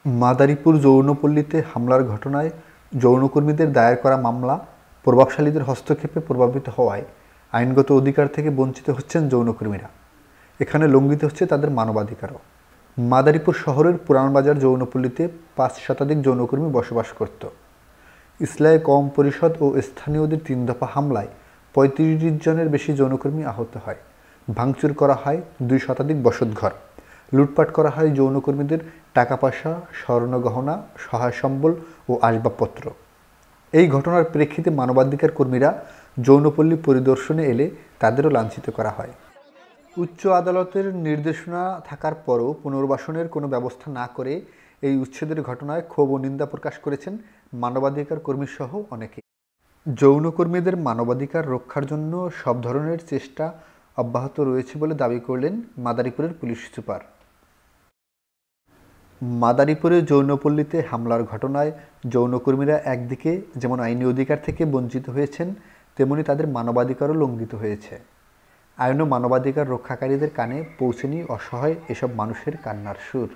মাদারীপুর যৌনপল্লীতে হামলার ঘটনায় যৌনকর্মীদের দায়ের করা মামলা প্রভাবশালীদের হস্তক্ষেপে প্রভাবিত হওয়ায় আইনগত অধিকার থেকে বঞ্চিত হচ্ছেন যৌনকর্মীরা। এখানে লঙ্ঘিত হচ্ছে তাদের মানবাধিকারও। মাদারীপুর শহরের পুরানবাজার যৌনপল্লীতে ৫ শতাধিক যৌনকর্মী বসবাস করত। ইসলামী কওম পরিষদ ও স্থানীয়দের ৩ দফা হামলায় ৩৫ জনের বেশি যৌনকর্মী আহত হয়। ভাঙচুর করা হয় ২ শতাধিক বসতঘর। লুটপাট করা হয় যৌনকর্মীদের টাকা পয়সা, স্বর্ণগহনা, সহায় সম্বল ও আসবাবপত্র। এই ঘটনার প্রেক্ষিতে মানবাধিকার কর্মীরা যৌনপল্লী পরিদর্শনে এলে তাদেরও লাঞ্ছিত করা হয়। উচ্চ আদালতের নির্দেশনা থাকার পরও পুনর্বাসনের কোনো ব্যবস্থা না করে এই উচ্ছেদের ঘটনায় ক্ষোভ ও নিন্দা প্রকাশ করেছেন মানবাধিকার কর্মীসহ অনেকে। যৌনকর্মীদের মানবাধিকার রক্ষার জন্য সব ধরনের চেষ্টা অব্যাহত রয়েছে বলে দাবি করলেন মাদারীপুরের পুলিশ সুপার। মাদারীপুরে যৌনপল্লীতে হামলার ঘটনায় যৌনকর্মীরা একদিকে যেমন আইনি অধিকার থেকে বঞ্চিত হয়েছেন, তেমনি তাদের মানবাধিকারও লঙ্ঘিত হয়েছে। আইন ও মানবাধিকার রক্ষাকারীদের কানে পৌঁছেনি অসহায় এসব মানুষের কান্নার সুর।